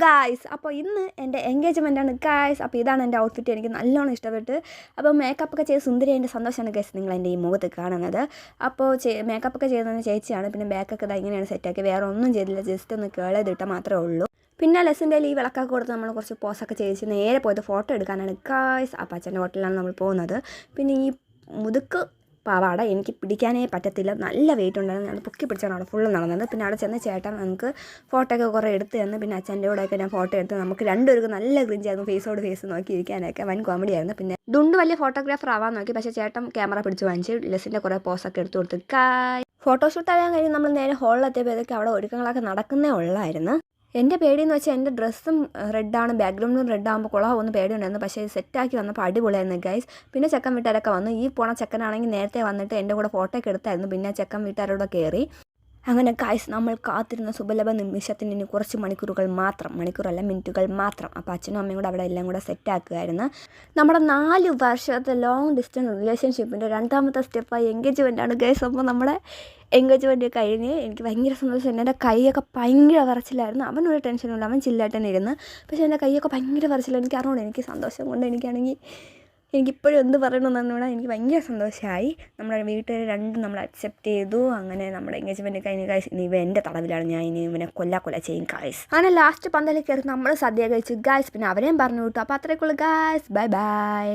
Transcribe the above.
Guys, അപ്പോൾ ഇന്ന് എൻ്റെ എൻഗേജ്മെൻറ്റാണ് ഗായ്സ്. അപ്പോൾ ഇതാണ് എൻ്റെ ഔട്ട്ഫിറ്റ്. എനിക്ക് നല്ലോണം ഇഷ്ടപ്പെട്ട്. അപ്പോൾ മേക്കപ്പൊക്കെ ചെയ്ത് സുന്ദരി എൻ്റെ സന്തോഷമാണ് ഗൈസ് നിങ്ങൾ എൻ്റെ ഈ മുഖത്ത് കാണുന്നത്. അപ്പോൾ മേക്കപ്പൊക്കെ ചെയ്യുന്നത് ചേച്ചിയാണ്. പിന്നെ ബാക്കൊക്കെ ഇതാ ഇങ്ങനെയാണ് സെറ്റാക്കി. വേറെ ഒന്നും ചെയ്തില്ല, ജസ്റ്റ് ഒന്ന് കേളതിട്ടാൽ മാത്രമേ ഉള്ളൂ. പിന്നെ ലെസിൻ്റെ ഈ വിളക്കൊക്കെ കൊടുത്ത് നമ്മൾ കുറച്ച് പോസൊക്കെ ചെയ്ത് നേരെ പോയത് ഫോട്ടോ എടുക്കാനാണ് ഗായ്സ്. അപ്പോൾ അച്ഛൻ്റെ ഹോട്ടലിലാണ് നമ്മൾ പോകുന്നത്. പിന്നെ ഈ മുതുക്ക് പാവാട എനിക്ക് പിടിക്കാനേ പറ്റത്തില്ല, നല്ല വെയിറ്റ് ഉണ്ടായിരുന്നു. ഞാൻ പൊക്കി പിടിച്ചാണ് അവിടെ ഫുള്ള് നടന്നത്. പിന്നെ അവിടെ ചെന്ന് ചേട്ടൻ നമുക്ക് ഫോട്ടോ ഒക്കെ കുറേ എടുത്ത് തന്നു. പിന്നെ അച്ഛൻ്റെ കൂടെയൊക്കെ ഞാൻ ഫോട്ടോ എടുത്ത് നമുക്ക് രണ്ടുപേർക്ക് നല്ല ക്രിഞ്ചായിരുന്നു, ഫേസോട് ഫേസ് നോക്കി ഇരിക്കാനൊക്കെ വൻ കോമഡി ആയിരുന്നു. പിന്നെ ഡുണ്ട് വലിയ ഫോട്ടോഗ്രാഫർ ആവാൻ നോക്കി, പക്ഷേ ചേട്ടൻ ക്യാമറ പിടിച്ച് വാങ്ങിച്ച് ലെസിൻ്റെ കുറേ പോസൊക്കെ എടുത്ത് കൊടുത്ത് ഫോട്ടോഷൂട്ട് ആകാൻ കഴിഞ്ഞ് നമ്മൾ നേരെ ഹോളിലെത്തിയപ്പോഴേക്ക് അവിടെ ഒരുക്കങ്ങളൊക്കെ നടക്കുന്നേ ഉള്ളായിരുന്നു. എൻ്റെ പേടിയെന്ന് വെച്ചാൽ എൻ്റെ ഡ്രസ്സും റെഡാണ്, ബാക്ക്ഗ്രൗണ്ടും റെഡാകുമ്പോൾ കുളമാവുന്ന പേടിയുണ്ടായിരുന്നു. പക്ഷേ സെറ്റാക്കി വന്നപ്പോൾ അടിപൊളിയായിരുന്നു ഗൈസ്. പിന്നെ ചെക്കൻ വീട്ടുകാരൊക്കെ വന്നു. ഈ പോണ ചെക്കനാണെങ്കിൽ നേരത്തെ വന്നിട്ട് എൻ്റെ കൂടെ ഫോട്ടോ ഒക്കെ എടുത്തായിരുന്നു. പിന്നെ ചെക്കൻ വീട്ടുകാരോടെ കയറി. അങ്ങനെ ഗൈസ് നമ്മൾ കാത്തിരുന്ന സുബലഭ നിമിഷത്തിന് ഇനി കുറച്ച് മണിക്കൂറുകൾ മാത്രം, മണിക്കൂറല്ല മിനിറ്റുകൾ മാത്രം. അപ്പോൾ അച്ഛനും അമ്മയും കൂടെ അവിടെ എല്ലാം കൂടെ സെറ്റാക്കുമായിരുന്നു. നമ്മുടെ 4 വർഷത്തെ ലോങ് ഡിസ്റ്റൻസ് റിലേഷൻഷിപ്പിൻ്റെ രണ്ടാമത്തെ സ്റ്റെപ്പായി എൻഗേജ്മെൻറ്റാണ് ഗൈസ്. അപ്പോൾ നമ്മുടെ എൻഗേജ്മെൻറ്റ് കഴിഞ്ഞ് എനിക്ക് ഭയങ്കര സന്തോഷം. എൻ്റെ കൈയൊക്കെ ഭയങ്കര വിറച്ചിലായിരുന്നു. അവനൊരു ടെൻഷനുമില്ല, അവൻ ചില്ലായിട്ട് തന്നെ ഇരുന്ന്. പക്ഷേ എൻ്റെ കൈയൊക്കെ ഭയങ്കര വിറച്ചില്ല. എനിക്ക് അറിയണം, എനിക്ക് സന്തോഷം കൊണ്ട് എനിക്കിപ്പോഴും എന്ത് പറയണമെന്ന് പറഞ്ഞാൽ എനിക്ക് ഭയങ്കര സന്തോഷമായി. നമ്മുടെ വീട്ടുകാർ രണ്ടും നമ്മൾ അക്സെപ്റ്റ് ചെയ്തു. അങ്ങനെ നമ്മുടെ എൻഗേജ്മെൻറ്റ് കഴിഞ്ഞ് കായ്സ് ഇനി ഇവ എൻ്റെ തടവിലാണ്, ഞാൻ ഇനി ഇവനെ കൊല്ല ചെയ്യും കായ്സ്. അങ്ങനെ ലാസ്റ്റ് പന്തലിൽ കയറി നമ്മൾ സദ്യ കഴിച്ചു ഗായ്സ്. പിന്നെ അവരെയും പറഞ്ഞു വിട്ടു. അപ്പോൾ അത്രയ്ക്കുള്ളൂ ഗായ്സ്. Bye bye.